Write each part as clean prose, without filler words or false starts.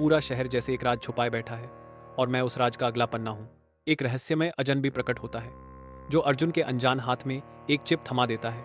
पूरा शहर जैसे एक राज छुपाए बैठा है और मैं उस राज का अगला पन्ना हूं। एक रहस्यमय अजनबी प्रकट होता है जो अर्जुन के अनजान हाथ में एक चिप थमा देता है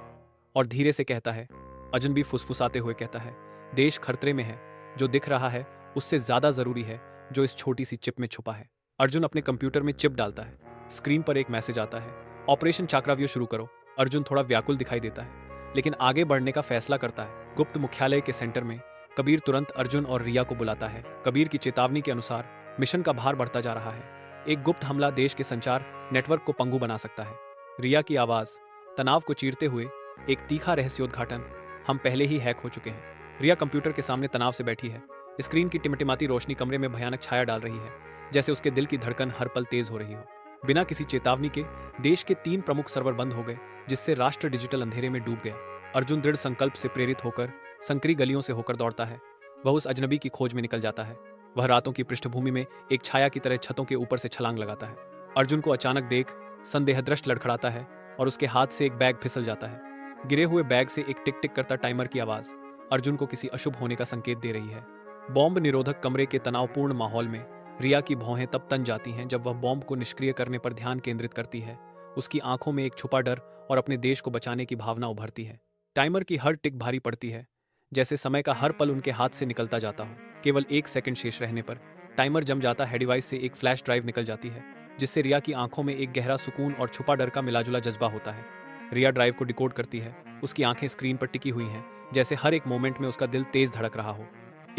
और धीरे से कहता है। अजनबी फुसफुसाते हुए कहता है, देश खतरे में है। जो दिख रहा है उससे ज्यादा जरूरी है जो इस छोटी सी चिप में छुपा है। अर्जुन अपने कंप्यूटर में चिप डालता है। स्क्रीन पर एक मैसेज आता है, ऑपरेशन चक्रव्यूह शुरू करो। अर्जुन थोड़ा व्याकुल दिखाई देता है लेकिन आगे बढ़ने का फैसला करता है। गुप्त मुख्यालय के सेंटर में कबीर तुरंत अर्जुन और रिया को बुलाता है। कबीर की चेतावनी के अनुसार मिशन का भार बढ़ता जा रहा है। एक गुप्त हमला देश के संचार नेटवर्क को पंगु बना सकता है। रिया की आवाज तनाव को चीरते हुए, एक तीखा रहस्योद्घाटन, हम पहले ही हैक हो चुके हैं। रिया कंप्यूटर के सामने तनाव से बैठी है। स्क्रीन की टिमटिमाती रोशनी कमरे में भयानक छाया डाल रही है, जैसे उसके दिल की धड़कन हर पल तेज हो रही हो। बिना किसी चेतावनी के देश के 3 प्रमुख सर्वर बंद हो गए, जिससे राष्ट्र डिजिटल अंधेरे में डूब गया। अर्जुन दृढ़ संकल्प से प्रेरित होकर संकरी गलियों से होकर दौड़ता है। वह उस अजनबी की खोज में निकल जाता है। वह रातों की पृष्ठभूमि में एक छाया की तरह छतों के ऊपर से छलांग लगाता है। अर्जुन को अचानक देख संदेहदृष्ट लड़खड़ाता है और उसके हाथ से एक बैग फिसल जाता है। गिरे हुए बैग से एक टिक टिक करता टाइमर की आवाज अर्जुन को किसी अशुभ होने का संकेत दे रही है। बॉम्ब निरोधक कमरे के तनावपूर्ण माहौल में रिया की भौहें तब तन जाती हैं जब वह बॉम्ब को निष्क्रिय करने पर ध्यान केंद्रित करती है। उसकी आंखों में एक छुपा डर और अपने देश को बचाने की भावना उभरती है। टाइमर की हर टिक भारी पड़ती है, जैसे समय का हर पल उनके हाथ से निकलता जाता हो। केवल 1 सेकंड शेष रहने पर टाइमर जम जाता है। डिवाइस से एक फ्लैश ड्राइव निकल जाती है, जिससे रिया की आंखों में एक गहरा सुकून और छुपा डर का मिलाजुला जज्बा होता है। रिया ड्राइव को डिकोड करती है। उसकी आंखें स्क्रीन पर टिकी हुई हैं, जैसे हर एक मोमेंट में उसका दिल तेज धड़क रहा हो।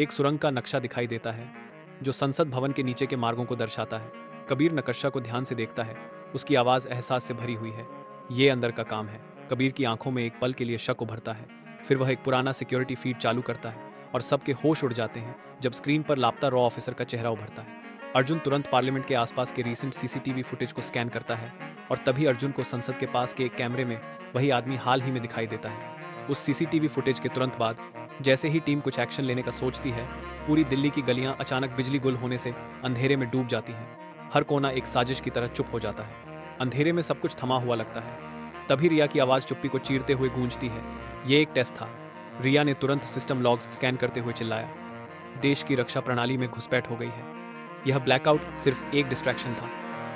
एक सुरंग का नक्शा दिखाई देता है जो संसद भवन के नीचे के मार्गों को दर्शाता है। कबीर नक्शा को ध्यान से देखता है। उसकी आवाज एहसास से भरी हुई है। ये अंदर का काम है। कबीर की आंखों में एक पल के लिए शक उभरता है। फिर वह एक पुराना सिक्योरिटी फीड चालू करता है और सबके होश उड़ जाते हैं जब स्क्रीन पर लापता रॉ ऑफिसर का चेहरा उभरता है। अर्जुन तुरंत पार्लियामेंट के आसपास के रीसेंट सीसीटीवी फुटेज को स्कैन करता है और तभी अर्जुन को संसद के पास के एक कैमरे में वही आदमी हाल ही में दिखाई देता है। उस सीसीटीवी फुटेज के तुरंत बाद जैसे ही टीम कुछ एक्शन लेने का सोचती है, पूरी दिल्ली की गलियां अचानक बिजली गुल होने से अंधेरे में डूब जाती हैं। हर कोना एक साजिश की तरह चुप हो जाता है। अंधेरे में सब कुछ थमा हुआ लगता है। तभी रिया की आवाज चुप्पी को चीरते हुए गूंजती है, यह एक टेस्ट था। रिया ने तुरंत सिस्टम लॉग्स स्कैन करते हुए चिल्लाया, देश की रक्षा प्रणाली में घुसपैठ हो गई है। यह ब्लैकआउट सिर्फ एक डिस्ट्रैक्शन था।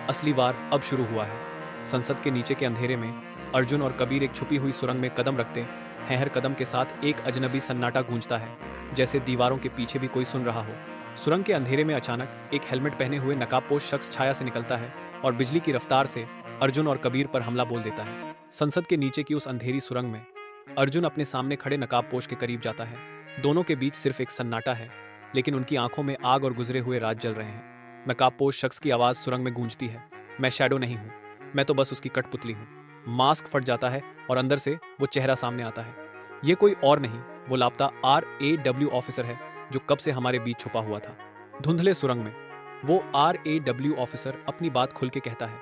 असली वार अब शुरू हुआ है। संसद के नीचे के अंधेरे में अर्जुन और कबीर एक छुपी हुई सुरंग में कदम रखते हैं। हर कदम के साथ एक अजनबी सन्नाटा गूंजता है, जैसे दीवारों के पीछे भी कोई सुन रहा हो। सुरंग के अंधेरे में अचानक एक हेलमेट पहने हुए नकाबपोश शख्स छाया से निकलता है और बिजली की रफ्तार से अर्जुन और कबीर पर हमला बोल देता है। संसद के नीचे की उस अंधेरी सुरंग में अर्जुन अपने सामने खड़े नकाबपोश के करीब जाता है। दोनों के बीच सिर्फ एक सन्नाटा है, लेकिन उनकी आंखों में आग और गुजरे हुए राज जल रहे हैं। नकाबपोश शख्स की आवाज सुरंग में गूंजती है, मैं शैडो नहीं हूं, मैं तो बस उसकी कठपुतली हूं। मास्क फट जाता है और अंदर से वो चेहरा सामने आता है। ये कोई और नहीं, वो लापता RAW ऑफिसर है जो कब से हमारे बीच छुपा हुआ था। धुंधले सुरंग में वो RAW ऑफिसर अपनी बात खुल के कहता है,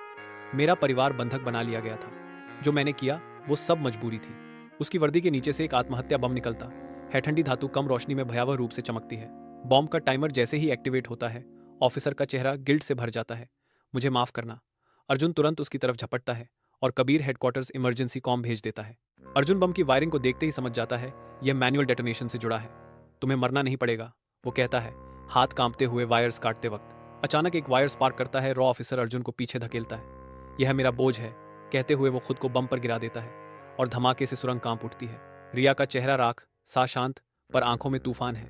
मेरा परिवार बंधक बना लिया गया था। जो मैंने किया वो सब मजबूरी थी। उसकी वर्दी के नीचे से एक आत्महत्या बम निकलता है। ठंडी धातु कम रोशनी में भयावह रूप से चमकती है। बॉम्ब का टाइमर जैसे ही एक्टिवेट होता है, ऑफिसर का चेहरा गिल्ट से भर जाता है। मुझे माफ करना। अर्जुन तुरंत उसकी तरफ झपटता है और कबीर हेडक्वार्टर्स इमरजेंसी कॉम भेज देता है। अर्जुन बम की वायरिंग को देखते ही समझ जाता है यह मैनुअल डेटोनेशन से जुड़ा है। तुम्हें मरना नहीं पड़ेगा, वो कहता है, हाथ कांपते हुए वायर्स काटते वक्त। अचानक एक वायर स्पार्क करता है। रॉ ऑफिसर अर्जुन को पीछे धकेलता है। यह मेरा बोझ है, कहते हुए वो खुद को बम पर गिरा देता है और धमाके से सुरंग कांप उठती है। रिया का चेहरा राख सा शांत, पर आंखों में तूफान है।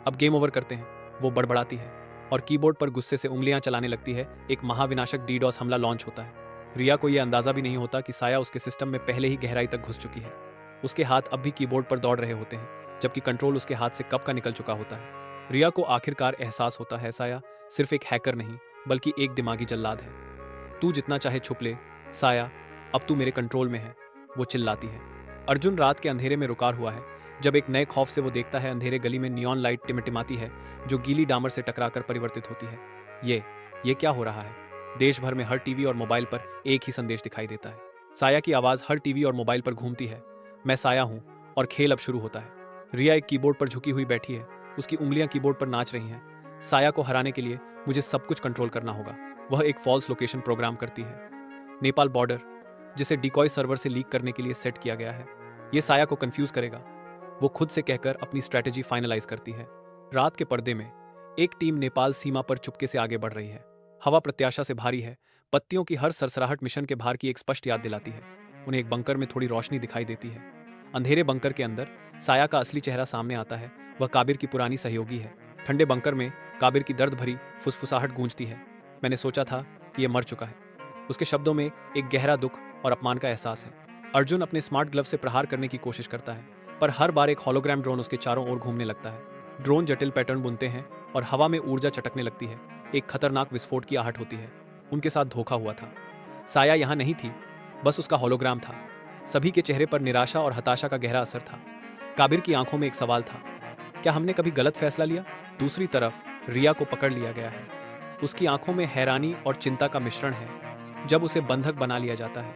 अब गेम ओवर करते हैं, वो बड़बड़ाती है और कीबोर्ड पर गुस्से से उंगलियां चलाने लगती है। एक महाविनाशक डीडॉस हमला लॉन्च होता है। रिया को यह अंदाजा भी नहीं होता कि साया उसके सिस्टम में पहले ही गहराई तक घुस चुकी है। उसके हाथ अब भी कीबोर्ड पर दौड़ रहे होते हैं, जबकि कंट्रोल उसके हाथ से कब का निकल चुका होता है। रिया को आखिरकार एहसास होता है, साया सिर्फ एक हैकर नहीं, बल्कि एक दिमागी जल्लाद है। तू जितना चाहे छुप ले साया, अब तू मेरे कंट्रोल में है, वो चिल्लाती है। अर्जुन रात के अंधेरे में रुका हुआ है जब एक नए खौफ से वो देखता है अंधेरे गली में नियॉन लाइट टिमटिमाती है जो गीली डामर से टकराकर परिवर्तित होती है। ये क्या हो रहा है? देश भर में हर टीवी और मोबाइल पर एक ही संदेश दिखाई देता है। साया की आवाज हर टीवी और मोबाइल पर घूमती है, मैं साया हूं और खेल अब शुरू होता है। रिया एक कीबोर्ड पर झुकी हुई बैठी है, उसकी उंगलियां कीबोर्ड पर नाच रही हैं। साया को हराने के लिए मुझे सब कुछ कंट्रोल करना होगा। वह एक फॉल्स लोकेशन प्रोग्राम करती है, नेपाल बॉर्डर, जिसे डिकॉय सर्वर से लीक करने के लिए सेट किया गया है। यह साया को कंफ्यूज करेगा, वो खुद से कहकर अपनी स्ट्रैटेजी फाइनलाइज करती है। रात के पर्दे में एक टीम नेपाल सीमा पर चुपके से आगे बढ़ रही है। हवा प्रत्याशा से भारी है। पत्तियों की हर सरसराहट मिशन के भार की एक स्पष्ट याद दिलाती है। उन्हें एक बंकर में थोड़ी रोशनी दिखाई देती है। अंधेरे बंकर के अंदर साया का असली चेहरा सामने आता है। वह काबिर की पुरानी सहयोगी है। ठंडे बंकर में काबिर की दर्द भरी फुसफुसाहट गूंजती है। मैंने सोचा था कि यह मर चुका है। उसके शब्दों में एक गहरा दुख और अपमान का एहसास है। अर्जुन अपने स्मार्ट ग्लव से प्रहार करने की कोशिश करता है, पर हर बार एक होलोग्राम ड्रोन उसके चारों ओर घूमने लगता है। ड्रोन जटिल पैटर्न बुनते हैं और हवा में ऊर्जा चटकने लगती है। एक खतरनाक विस्फोट की आहट होती है। उनके साथ धोखा हुआ था। साया यहाँ नहीं थी, बस उसका होलोग्राम था। सभी के चेहरे पर निराशा और हताशा का गहरा असर था। काबिर की आंखों में एक सवाल था, क्या हमने कभी गलत फैसला लिया? दूसरी तरफ रिया को पकड़ लिया गया है। उसकी आंखों में हैरानी और चिंता का मिश्रण है। जब उसे बंधक बना लिया जाता है,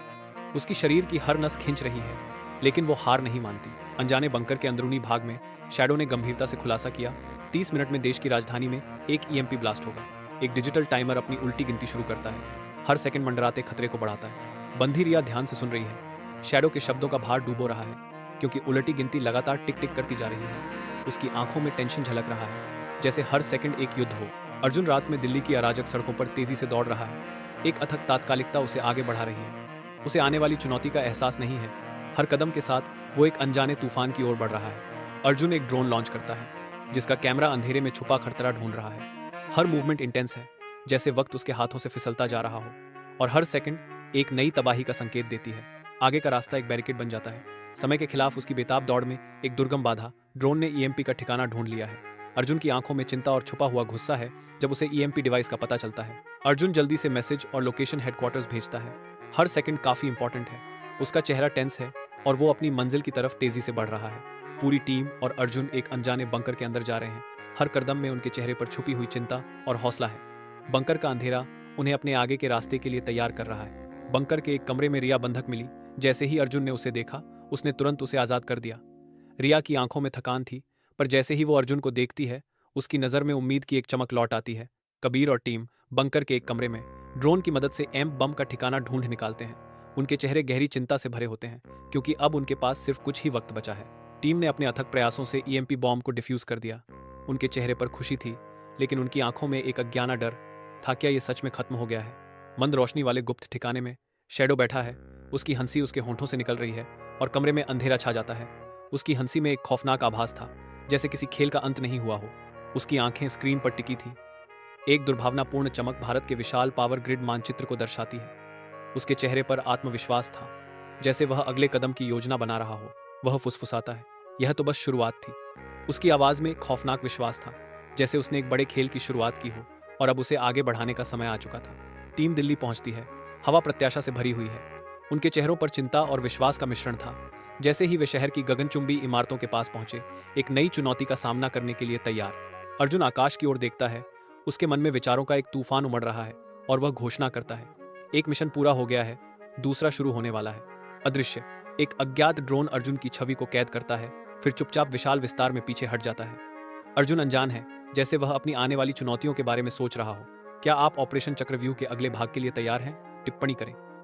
उसकी शरीर की हर नस खिंच रही है, लेकिन वो हार नहीं मानती। अनजाने बंकर के अंदरूनी भाग में शैडो ने गंभीरता से खुलासा किया, 30 मिनट में देश की राजधानी में एक ईएमपी ब्लास्ट होगा। एक डिजिटल टाइमर अपनी उल्टी गिनती शुरू करता है। हर सेकंड मंडराते खतरे को बढ़ाता है। बंधी रिया ध्यान से सुन रही है। शैडो के शब्दों का भार डूबो रहा है, क्योंकि उलटी गिनती लगातार टिक टिक करती जा रही है। उसकी आंखों में टेंशन झलक रहा है, जैसे हर सेकंड एक युद्ध हो। अर्जुन रात में दिल्ली की अराजक सड़कों पर तेजी से दौड़ रहा है। एक अथक तात्कालिकता उसे आगे बढ़ा रही है। उसे आने वाली चुनौती का एहसास नहीं है। हर कदम के साथ वो एक अनजाने तूफान की ओर बढ़ रहा है। अर्जुन एक ड्रोन लॉन्च करता है, जिसका कैमरा अंधेरे में छुपा खतरा ढूंढ रहा है। हर मूवमेंट इंटेंस है, जैसे वक्त उसके हाथों से फिसलता जा रहा हो, और हर सेकंड एक नई तबाही का संकेत देती है। आगे का रास्ता एक बैरिकेड बन जाता है। समय के खिलाफ उसकी बेताब दौड़ में एक दुर्गम बाधा। ड्रोन ने ईएमपी का ठिकाना ढूंढ लिया है। अर्जुन की आंखों में चिंता और छुपा हुआ गुस्सा है जब उसे ईएमपी डिवाइस का पता चलता है। अर्जुन जल्दी से मैसेज और लोकेशन हेडक्वार्टर्स भेजता है। हर सेकंड काफी इंपॉर्टेंट है। उसका चेहरा टेंस है और वो अपनी मंजिल की तरफ तेजी से बढ़ रहा है। पूरी टीम और अर्जुन एक अनजाने बंकर के अंदर जा रहे हैं। हर कदम में उनके चेहरे पर छुपी हुई चिंता और हौसला है। बंकर का अंधेरा उन्हें अपने आगे के रास्ते के लिए तैयार कर रहा है। बंकर के एक कमरे में रिया बंधक मिली। जैसे ही अर्जुन ने उसे देखा, उसने तुरंत उसे आजाद कर दिया। रिया की आंखों में थकान थी, पर जैसे ही वो अर्जुन को देखती है, उसकी नजर में उम्मीद की एक चमक लौट आती है। कबीर और टीम बंकर के एक कमरे में ड्रोन की मदद से एम बम का ठिकाना ढूंढ निकालते हैं। उनके चेहरे गहरी चिंता से भरे होते हैं, क्योंकि अब उनके पास सिर्फ कुछ ही वक्त बचा है। टीम ने अपने अथक प्रयासों से ईएमपी बॉम्ब को डिफ्यूज कर दिया। उनके चेहरे पर खुशी थी, लेकिन उनकी आंखों में एक अज्ञाना डर था। क्या ये सच में खत्म हो गया है? मंद रोशनी वाले गुप्त ठिकाने में शैडो बैठा है। उसकी हंसी उसके होंठों से निकल रही है और कमरे में अंधेरा छा जाता है। उसकी हंसी में एक खौफनाक आभास था, जैसे किसी खेल का अंत नहीं हुआ हो। उसकी आंखें स्क्रीन पर टिकी थी। एक दुर्भावनापूर्ण चमक भारत के विशाल पावर ग्रिड मानचित्र को दर्शाती है। उसके चेहरे पर आत्मविश्वास था, जैसे वह अगले कदम की योजना बना रहा हो। वह फुसफुसाता है, यह तो बस शुरुआत थी। उसकी आवाज में खौफनाक विश्वास था, जैसे उसने एक बड़े खेल की शुरुआत की हो और अब उसे आगे बढ़ाने का समय आ चुका था। टीम दिल्ली पहुंचती है। हवा प्रत्याशा से भरी हुई है। उनके चेहरों पर चिंता और विश्वास का मिश्रण था। जैसे ही वे शहर की गगनचुंबी इमारतों के पास पहुंचे, एक नई चुनौती का सामना करने के लिए तैयार। अर्जुन आकाश की ओर देखता है। उसके मन में विचारों का एक तूफान उमड़ रहा है और वह घोषणा करता है, एक मिशन पूरा हो गया है, दूसरा शुरू होने वाला है। अदृश्य एक अज्ञात ड्रोन अर्जुन की छवि को कैद करता है, फिर चुपचाप विशाल विस्तार में पीछे हट जाता है। अर्जुन अनजान है, जैसे वह अपनी आने वाली चुनौतियों के बारे में सोच रहा हो। क्या आप ऑपरेशन चक्रव्यूह के अगले भाग के लिए तैयार हैं? टिप्पणी करें।